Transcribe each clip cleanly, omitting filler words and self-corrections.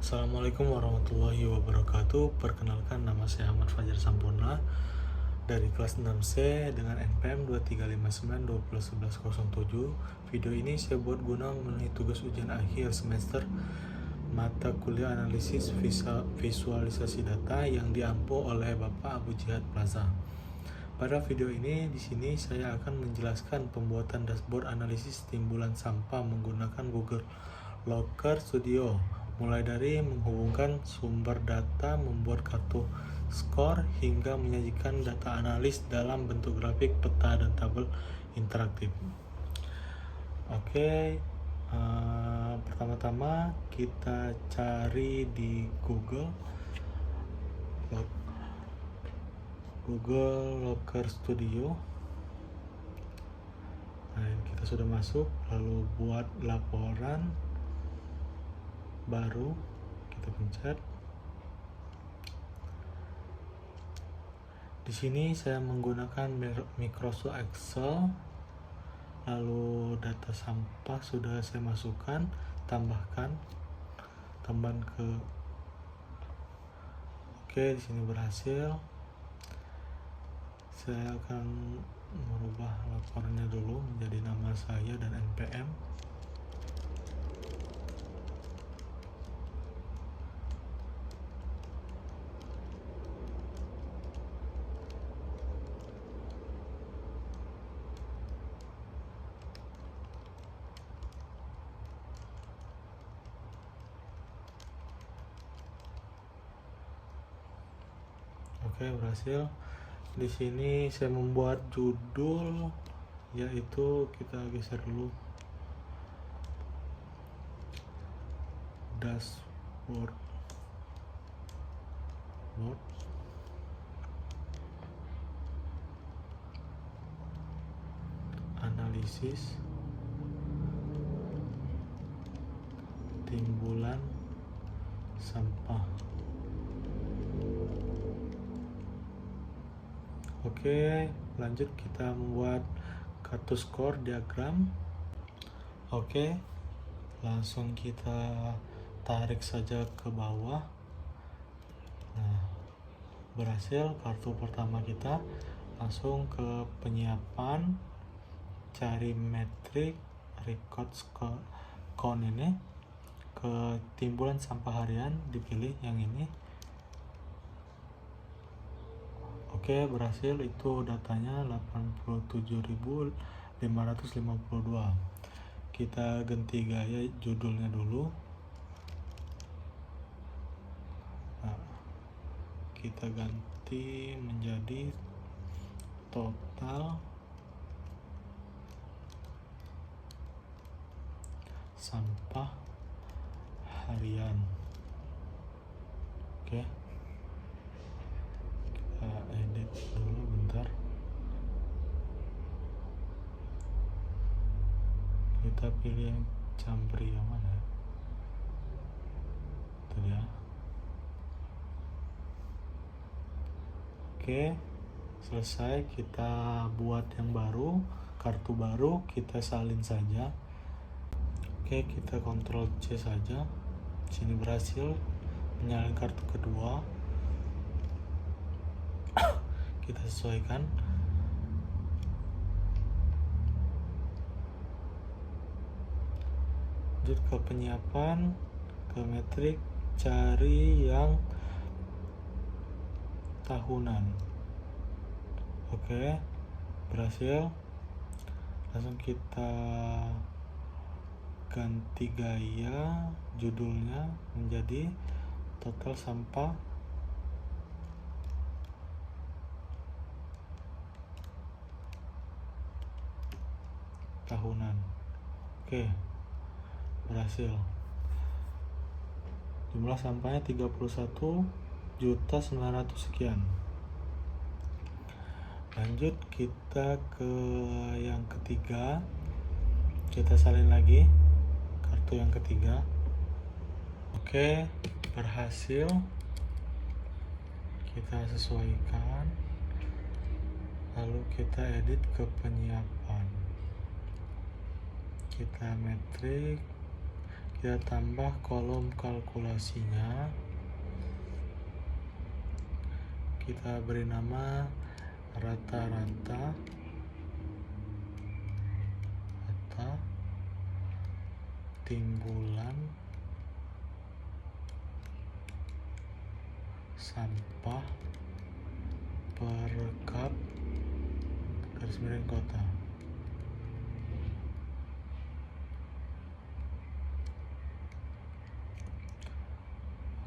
Assalamualaikum warahmatullahi wabarakatuh. Perkenalkan, nama saya Ahmad Fajar Sampurna dari kelas 6C dengan NPM 2359201107. Video ini saya buat guna memenuhi tugas ujian akhir semester mata kuliah analisis visualisasi data yang diampu oleh Bapak Abu Jihad Plaza. Pada video ini di sini saya akan menjelaskan pembuatan dashboard analisis timbulan sampah menggunakan Google Looker Studio, mulai dari menghubungkan sumber data, membuat kartu skor, hingga menyajikan data analis dalam bentuk grafik, peta, dan tabel interaktif. Pertama-tama kita cari di Google Looker Studio. Nah, kita sudah masuk, lalu buat laporan baru, kita pencet. Di sini saya menggunakan Microsoft Excel, lalu data sampah sudah saya masukkan, tambahkan ke di sini berhasil. Saya akan merubah laporannya dulu menjadi nama saya dan NPM. Berhasil. Di sini saya membuat judul, yaitu kita geser dulu, dashboard analisis timbulan sampah. Lanjut kita membuat kartu skor diagram. Langsung kita tarik saja ke bawah. Nah, berhasil. Kartu pertama kita langsung ke penyiapan, cari metrik record count, ini ke timbulan sampah harian, dipilih yang ini. Berhasil. Itu datanya 87.552. Kita ganti gaya judulnya dulu. Nah, kita ganti menjadi total sampah harian. Edit dulu bentar. Kita pilih yang Campri, yang mana? Itu dia. Selesai. Kita buat yang baru, kartu baru, kita salin saja. Kita Ctrl C saja. Sini berhasil menyalin kartu kedua. Kita sesuaikan. Lanjut ke penyiapan, ke metrik, cari yang tahunan. Berhasil. Langsung kita ganti gaya judulnya menjadi total sampah tahunan. Berhasil. Jumlah sampahnya 31.900 sekian. Lanjut kita ke yang ketiga. Kita salin lagi kartu yang ketiga. Berhasil. Kita sesuaikan, lalu kita edit ke penyiapan. Kita metrik, Kita tambah kolom kalkulasinya. Kita beri nama rata-rata timbulan sampah per kap garis miring kota.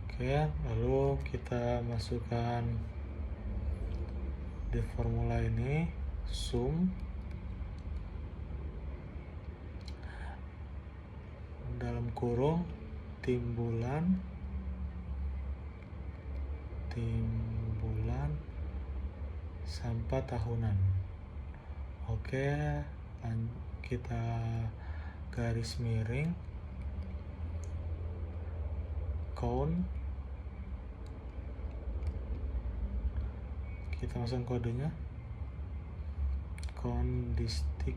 Oke, lalu kita masukkan di formula ini sum dalam kurung timbulan sampah tahunan. Oke, kita garis miring count, kita masukkan kodenya kondistik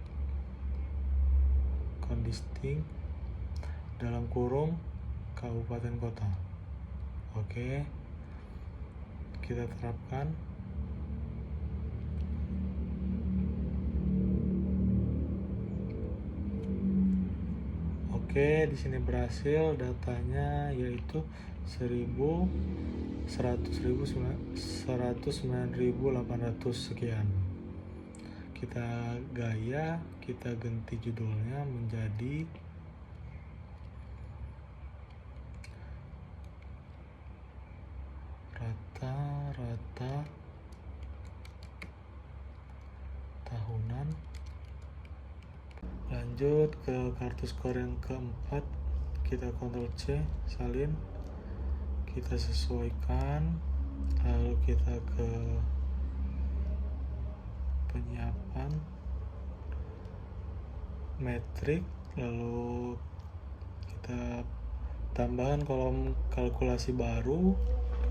dalam kurung kabupaten kota. Oke, kita terapkan. Oke, di sini berhasil, datanya yaitu 109.800 sekian. Kita gaya, kita ganti judulnya menjadi rata-rata tahunan. Lanjut ke kartu skor yang keempat, kita Ctrl C, salin, kita sesuaikan, lalu kita ke penyiapan metrik, lalu kita tambahkan kolom kalkulasi baru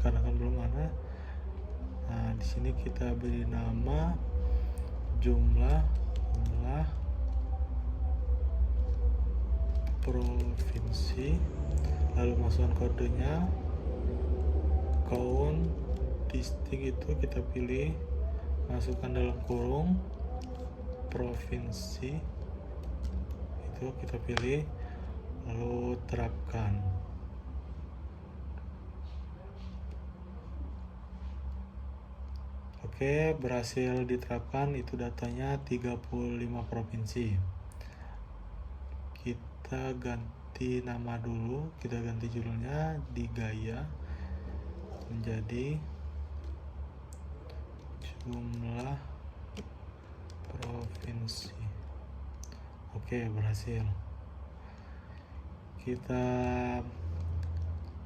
karena kan belum ada. Nah, di sini kita beri nama jumlah provinsi, lalu masukkan kodenya count distrik, itu kita pilih, masukkan dalam kurung provinsi, itu kita pilih, lalu terapkan. Oke, berhasil diterapkan, itu datanya 35 provinsi. Kita ganti nama dulu, kita ganti judulnya di gaya menjadi jumlah provinsi. Oke, berhasil. Kita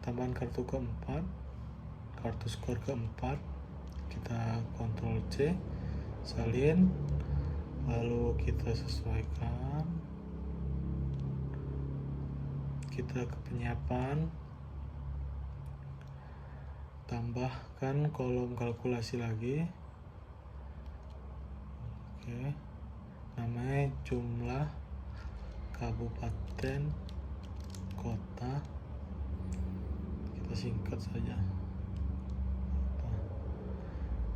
tambahkan kartu keempat, kartu skor keempat, kita Ctrl C, salin, lalu kita sesuaikan, kita ke penyiapan, tambahkan kolom kalkulasi lagi. Oke, namanya jumlah kabupaten kota, kita singkat saja.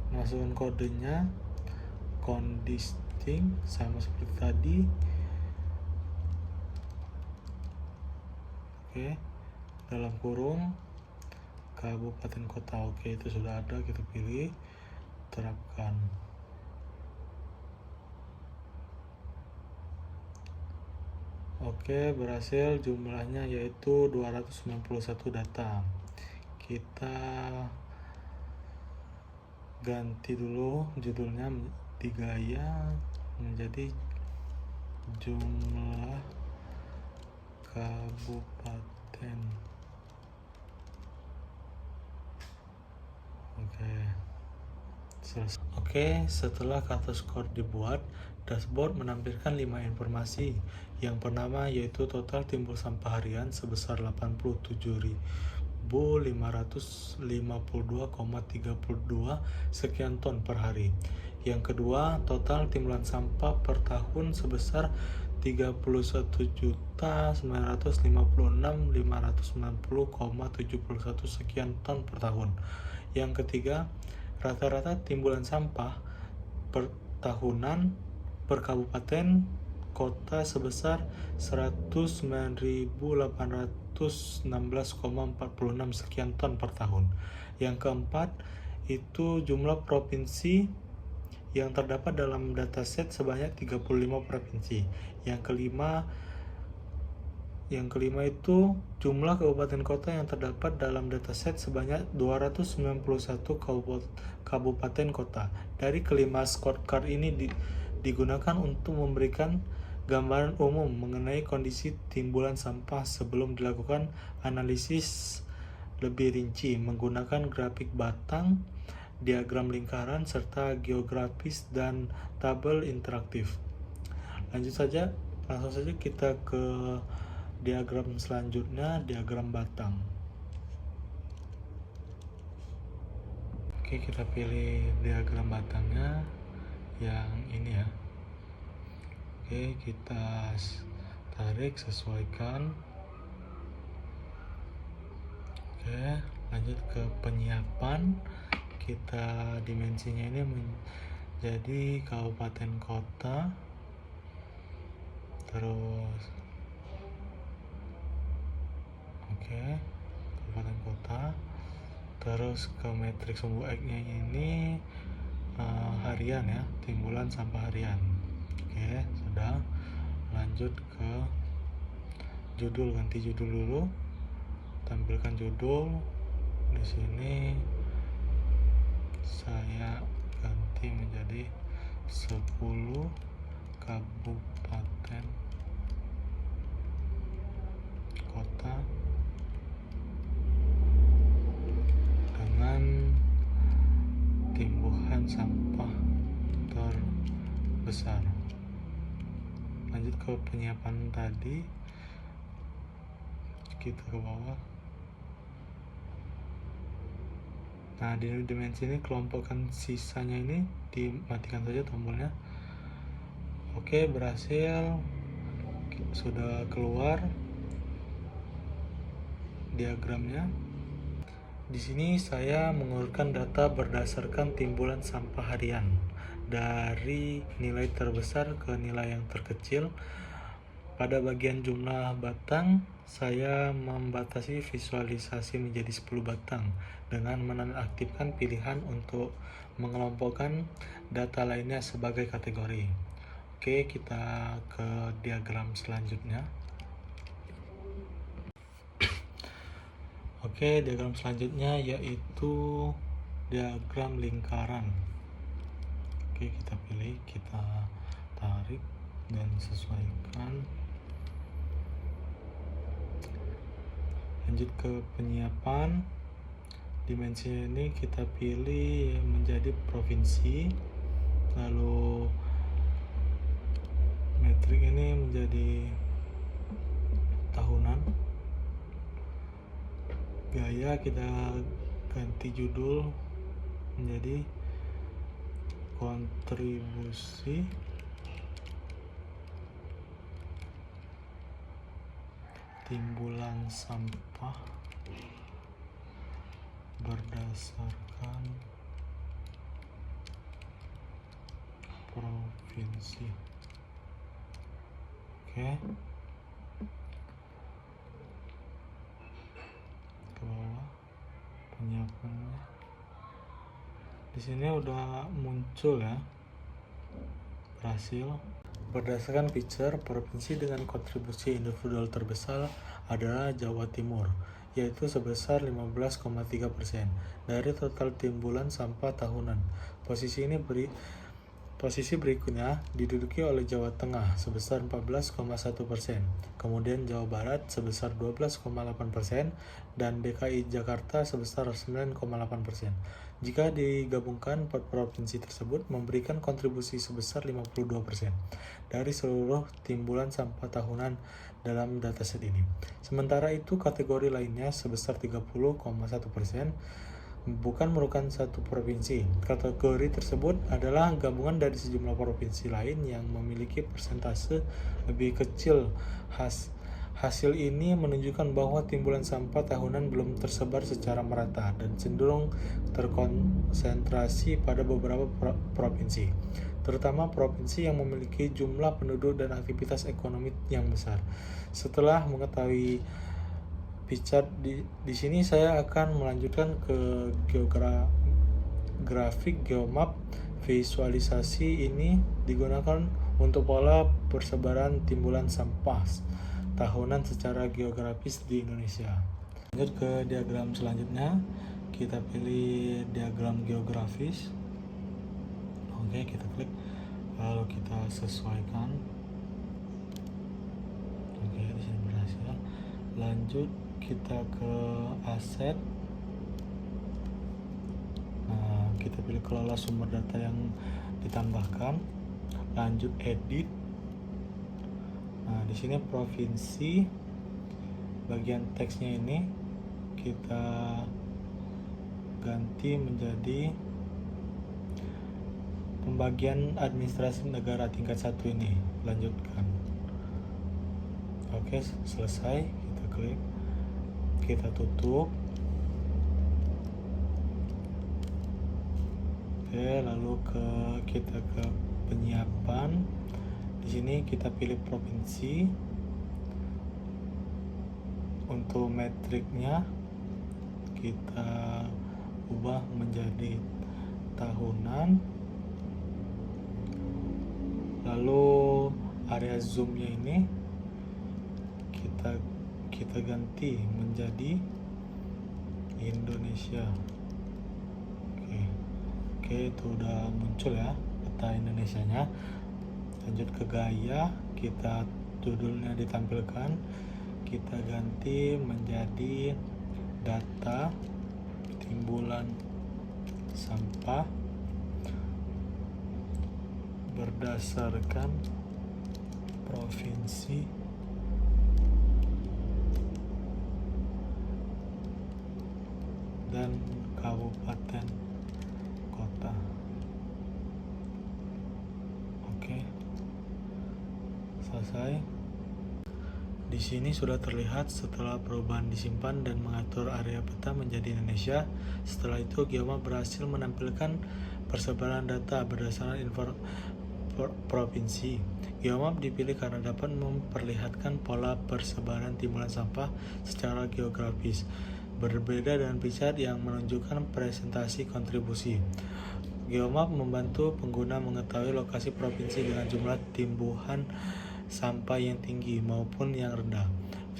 Masukkan kodenya kondisting sama seperti tadi. Oke, dalam kurung kabupaten kota. Oke, itu sudah ada, kita pilih, terapkan. Oke, berhasil, jumlahnya yaitu 291 data. Kita ganti dulu judulnya di gaya menjadi jumlah kabupaten. Oke, selesai. Oke, setelah kartu skor dibuat, dashboard menampilkan 5 informasi. Yang pertama yaitu total timbul sampah harian sebesar 87.552,32 sekian ton per hari. Yang kedua, total timbulan sampah per tahun sebesar 31.956.590,71 sekian ton per tahun. Yang ketiga, rata-rata timbulan sampah per tahunan per kabupaten kota sebesar 109.816,46 sekian ton per tahun. Yang keempat, itu jumlah provinsi yang terdapat dalam dataset sebanyak 35 provinsi. Yang kelima itu jumlah kabupaten kota yang terdapat dalam dataset sebanyak 291 kabupaten kota. Dari kelima scorecard ini digunakan untuk memberikan gambaran umum mengenai kondisi timbulan sampah sebelum dilakukan analisis lebih rinci menggunakan grafik batang, diagram lingkaran, serta geografis dan tabel interaktif. Langsung saja kita ke diagram selanjutnya, diagram batang. Oke, kita pilih diagram batangnya yang ini ya. Oke, kita tarik, sesuaikan. Oke, lanjut ke penyiapan. Kita dimensinya ini menjadi kabupaten kota, terus kabupaten kota, terus ke matriks sumbu X-nya ini harian ya, timbulan sampah harian. Oke, sudah. Lanjut ke judul, ganti judul dulu, tampilkan judul. Di sini saya ganti menjadi 10 kabupaten kota dengan timbuhan sampah terbesar. Lanjut ke penyiapan tadi, kita ke bawah. Nah, di dimensi ini kelompokkan sisanya, ini dimatikan saja tombolnya. Oke, berhasil, sudah keluar diagramnya. Di sini saya mengurutkan data berdasarkan timbulan sampah harian dari nilai terbesar ke nilai yang terkecil. Pada bagian jumlah batang, saya membatasi visualisasi menjadi 10 batang dengan menonaktifkan pilihan untuk mengelompokkan data lainnya sebagai kategori. Oke, kita ke diagram selanjutnya. Oke, diagram selanjutnya yaitu diagram lingkaran. Oke, kita pilih, kita tarik dan sesuaikan. Lanjut ke penyiapan. Dimensi ini kita pilih menjadi provinsi, lalu metrik ini menjadi tahunan. Gaya kita ganti judul menjadi kontribusi timbulan sampah berdasarkan provinsi. Oke, ke bawah penyiapannya. Di sini udah muncul ya, berhasil. Berdasarkan picture, provinsi dengan kontribusi individual terbesar adalah Jawa Timur, yaitu sebesar 15,3% dari total timbulan sampah tahunan. Posisi berikutnya diduduki oleh Jawa Tengah sebesar 14,1%, kemudian Jawa Barat sebesar 12,8%, dan DKI Jakarta sebesar 9,8%. Jika digabungkan, 4 provinsi tersebut memberikan kontribusi sebesar 52% dari seluruh timbulan sampah tahunan dalam dataset ini. Sementara itu, kategori lainnya sebesar 30,1%, bukan merupakan satu provinsi. Kategori tersebut adalah gabungan dari sejumlah provinsi lain yang memiliki persentase lebih kecil. Hasil ini menunjukkan bahwa timbulan sampah tahunan belum tersebar secara merata dan cenderung terkonsentrasi pada beberapa provinsi, terutama provinsi yang memiliki jumlah penduduk dan aktivitas ekonomi yang besar. Setelah mengetahui picture di sini, saya akan melanjutkan ke grafik geomap. Visualisasi ini digunakan untuk pola persebaran timbulan sampah tahunan secara geografis di Indonesia. Lanjut ke diagram selanjutnya, kita pilih diagram geografis. Oke, kita klik, lalu kita sesuaikan. Oke, di sini berhasil. Lanjut kita ke aset. Nah, kita pilih kelola sumber data yang ditambahkan. Lanjut edit. Nah, di sini provinsi, bagian teksnya ini kita ganti menjadi pembagian administrasi negara tingkat 1 ini. Lanjutkan. Oke, selesai. Kita klik, kita tutup. Oke, lalu kita ke penyiapan. Di sini kita pilih provinsi. Untuk metriknya kita ubah menjadi tahunan. Lalu area zoomnya ini kita ganti menjadi Indonesia. Oke, itu udah muncul ya peta Indonesianya. Lanjut ke gaya, kita judulnya ditampilkan, kita ganti menjadi data timbulan sampah berdasarkan provinsi dan kabupaten kota. Oke, selesai. Di sini sudah terlihat setelah perubahan disimpan dan mengatur area peta menjadi Indonesia. Setelah itu, Geomap berhasil menampilkan persebaran data berdasarkan provinsi. Geomap dipilih karena dapat memperlihatkan pola persebaran timbulan sampah secara geografis, berbeda dengan pie chart yang menunjukkan presentasi kontribusi. Geomap membantu pengguna mengetahui lokasi provinsi dengan jumlah timbuhan sampah yang tinggi maupun yang rendah.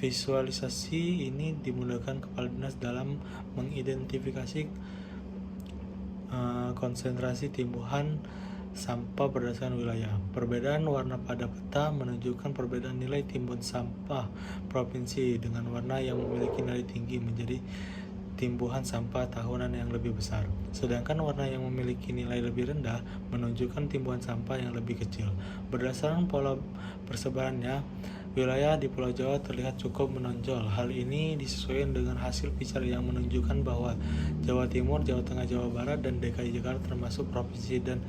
Visualisasi ini dimudahkan kepala dinas dalam mengidentifikasi konsentrasi timbuhan sampah berdasarkan wilayah. Perbedaan warna pada peta menunjukkan perbedaan nilai timbun sampah provinsi, dengan warna yang memiliki nilai tinggi menjadi timbuhan sampah tahunan yang lebih besar, sedangkan warna yang memiliki nilai lebih rendah menunjukkan timbuhan sampah yang lebih kecil. Berdasarkan pola persebarannya, wilayah di Pulau Jawa terlihat cukup menonjol. Hal ini disesuaikan dengan hasil pie chart yang menunjukkan bahwa Jawa Timur, Jawa Tengah, Jawa Barat, dan DKI Jakarta termasuk provinsi dan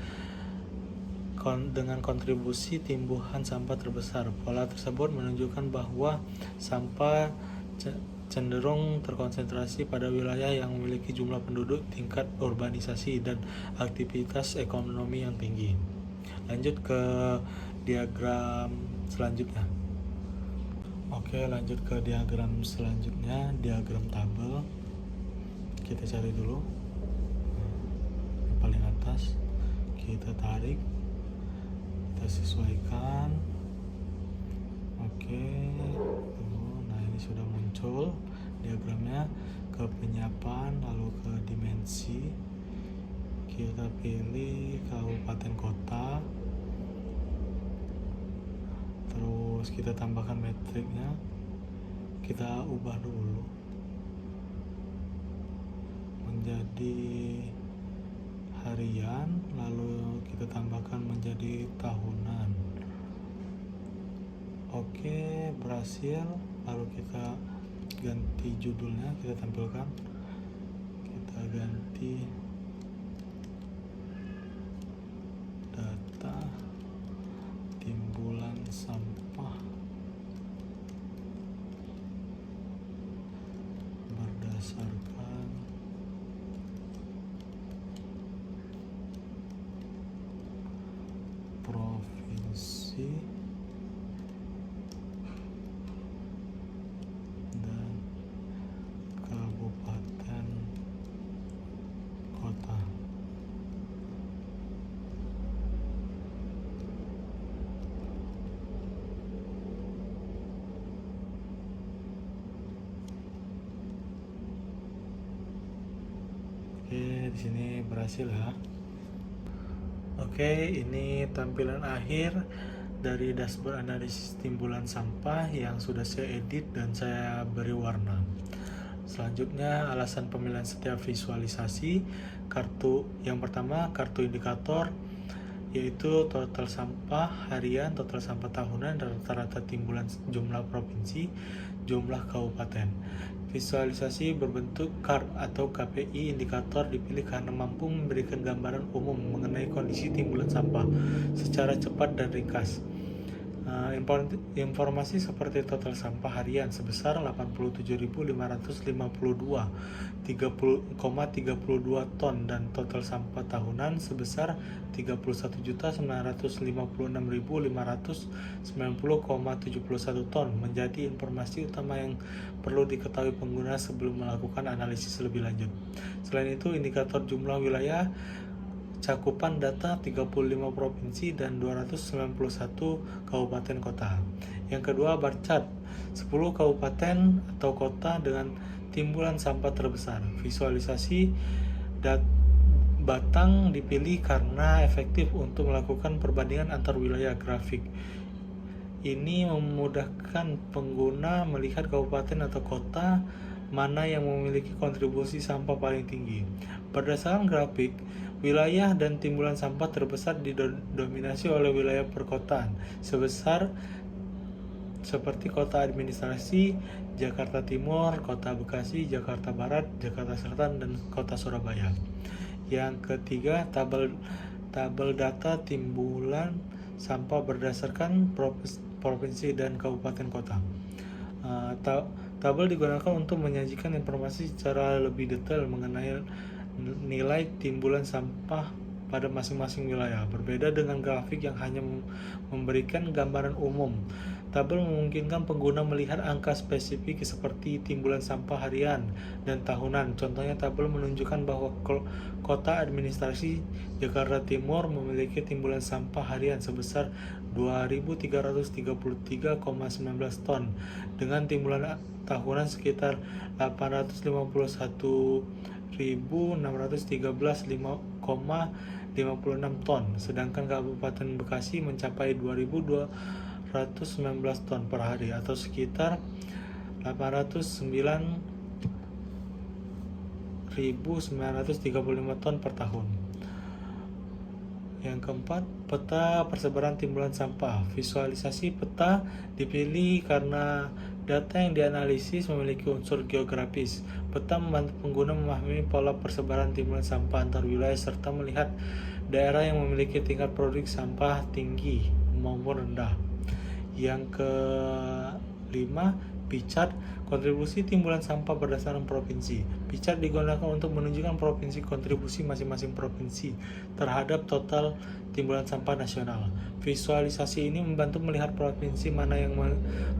dengan kontribusi timbuhan sampah terbesar. Pola tersebut menunjukkan bahwa sampah cenderung terkonsentrasi pada wilayah yang memiliki jumlah penduduk, tingkat urbanisasi, dan aktivitas ekonomi yang tinggi. Lanjut ke diagram selanjutnya. Oke, lanjut ke diagram selanjutnya, diagram tabel. Kita cari dulu yang paling atas, kita tarik, kita sesuaikan. Oke, nah ini sudah muncul diagramnya. Ke penyiapan, lalu ke dimensi, kita pilih kabupaten kota, terus kita tambahkan metriknya, kita ubah dulu menjadi harian, lalu kita tambahkan menjadi tahunan. Oke, berhasil. Lalu kita ganti judulnya, kita tampilkan, kita kita ganti data timbulan sampah berdasarkan provinsi dan kabupaten kota. Oke, di sini berhasil ya. Oke, ini tampilan akhir dari dashboard analisis timbulan sampah yang sudah saya edit dan saya beri warna. Selanjutnya, alasan pemilihan setiap visualisasi. Yang pertama, kartu indikator, yaitu total sampah harian, total sampah tahunan, dan rata-rata timbulan jumlah provinsi, jumlah kabupaten. Visualisasi berbentuk card atau KPI. Indikator dipilih karena mampu memberikan gambaran umum mengenai kondisi timbulan sampah secara cepat dan ringkas. Informasi seperti total sampah harian sebesar 87.552,32 ton dan total sampah tahunan sebesar 31.956.590,71 ton menjadi informasi utama yang perlu diketahui pengguna sebelum melakukan analisis lebih lanjut. Selain itu, indikator jumlah wilayah cakupan data 35 provinsi dan 291 kabupaten kota. Yang kedua, bar chart 10 kabupaten atau kota dengan timbulan sampah terbesar. Visualisasi batang dipilih karena efektif untuk melakukan perbandingan antar wilayah. Grafik ini memudahkan pengguna melihat kabupaten atau kota mana yang memiliki kontribusi sampah paling tinggi. Berdasarkan grafik, wilayah dan timbulan sampah terbesar didominasi oleh wilayah perkotaan seperti kota administrasi Jakarta Timur, kota Bekasi, Jakarta Barat, Jakarta Selatan, dan kota Surabaya. Yang ketiga, tabel data timbulan sampah berdasarkan provinsi dan kabupaten kota. Tabel digunakan untuk menyajikan informasi secara lebih detail mengenai nilai timbulan sampah pada masing-masing wilayah. Berbeda dengan grafik yang hanya memberikan gambaran umum, tabel memungkinkan pengguna melihat angka spesifik seperti timbulan sampah harian dan tahunan. Contohnya, tabel menunjukkan bahwa kota administrasi Jakarta Timur memiliki timbulan sampah harian sebesar 2.333,19 ton dengan timbulan tahunan sekitar 856.613,56 ton, sedangkan Kabupaten Bekasi mencapai 2.219 ton per hari atau sekitar 809.935 ton per tahun. Yang keempat, peta persebaran timbulan sampah. Visualisasi peta dipilih karena data yang dianalisis memiliki unsur geografis. Peta membantu pengguna memahami pola persebaran timbulan sampah antar wilayah serta melihat daerah yang memiliki tingkat produksi sampah tinggi maupun rendah. Yang kelima, pie chart, kontribusi timbulan sampah berdasarkan provinsi. Pie chart digunakan untuk menunjukkan kontribusi masing-masing provinsi terhadap total timbulan sampah nasional. Visualisasi ini membantu melihat provinsi mana yang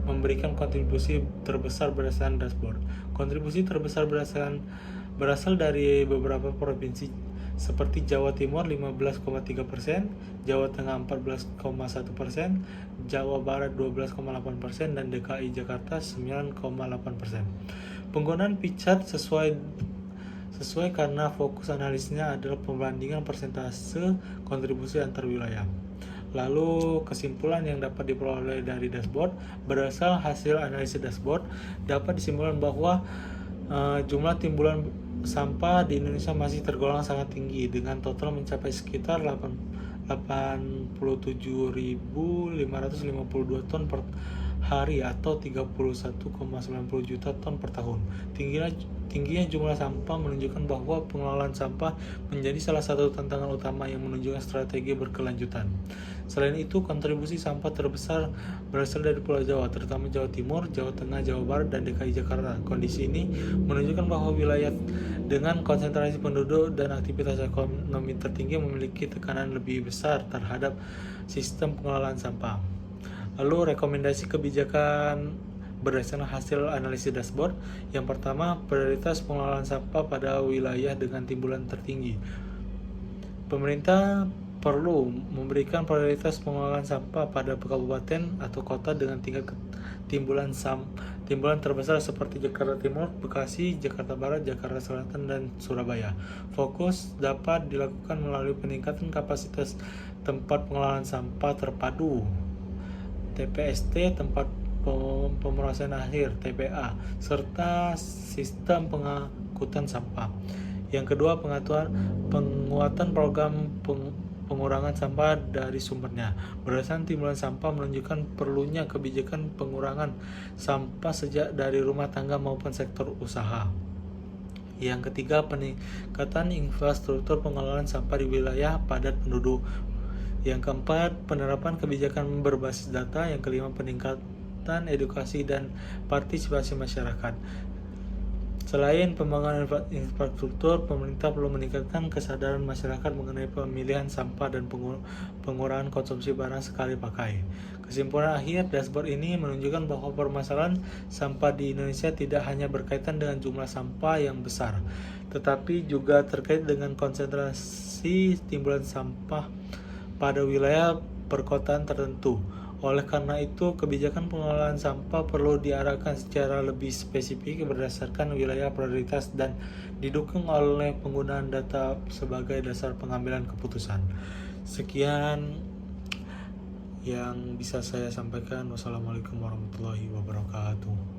memberikan kontribusi terbesar berdasarkan dashboard. Kontribusi terbesar berasal dari beberapa provinsi seperti Jawa Timur 15,3%, Jawa Tengah 14,1%, Jawa Barat 12,8%, dan DKI Jakarta 9,8%. Penggunaan pie chart sesuai karena fokus analisisnya adalah perbandingan persentase kontribusi antar wilayah. Lalu kesimpulan yang dapat diperoleh dari dashboard. Berdasarkan hasil analisis dashboard, dapat disimpulkan bahwa jumlah timbulan sampah di Indonesia masih tergolong sangat tinggi dengan total mencapai sekitar 87.552 ton per hari atau 31,90 juta ton per tahun. Tingginya jumlah sampah menunjukkan bahwa pengelolaan sampah menjadi salah satu tantangan utama yang menunjukkan strategi berkelanjutan. Selain itu, kontribusi sampah terbesar berasal dari Pulau Jawa, terutama Jawa Timur, Jawa Tengah, Jawa Barat, dan DKI Jakarta. Kondisi ini menunjukkan bahwa wilayah dengan konsentrasi penduduk dan aktivitas ekonomi tertinggi memiliki tekanan lebih besar terhadap sistem pengelolaan sampah. Lalu, rekomendasi kebijakan berdasarkan hasil analisis dashboard. Yang pertama, prioritas pengelolaan sampah pada wilayah dengan timbulan tertinggi. Pemerintah perlu memberikan prioritas pengelolaan sampah pada kabupaten atau kota dengan tingkat timbulan terbesar seperti Jakarta Timur, Bekasi, Jakarta Barat, Jakarta Selatan, dan Surabaya. Fokus dapat dilakukan melalui peningkatan kapasitas tempat pengelolaan sampah terpadu (TPST), tempat pemrosesan akhir (TPA), serta sistem pengangkutan sampah. Yang kedua, penguatan program pengurangan sampah dari sumbernya. Berdasarkan timbulan sampah menunjukkan perlunya kebijakan pengurangan sampah sejak dari rumah tangga maupun sektor usaha. Yang ketiga, peningkatan infrastruktur pengelolaan sampah di wilayah padat penduduk. Yang keempat, penerapan kebijakan berbasis data. Yang kelima, peningkatan edukasi dan partisipasi masyarakat. Selain pembangunan infrastruktur, pemerintah perlu meningkatkan kesadaran masyarakat mengenai pemilihan sampah dan pengurangan konsumsi barang sekali pakai. Kesimpulan akhir, dashboard ini menunjukkan bahwa permasalahan sampah di Indonesia tidak hanya berkaitan dengan jumlah sampah yang besar, tetapi juga terkait dengan konsentrasi timbulan sampah pada wilayah perkotaan tertentu. Oleh karena itu, kebijakan pengelolaan sampah perlu diarahkan secara lebih spesifik berdasarkan wilayah prioritas dan didukung oleh penggunaan data sebagai dasar pengambilan keputusan. Sekian yang bisa saya sampaikan. Wassalamualaikum warahmatullahi wabarakatuh.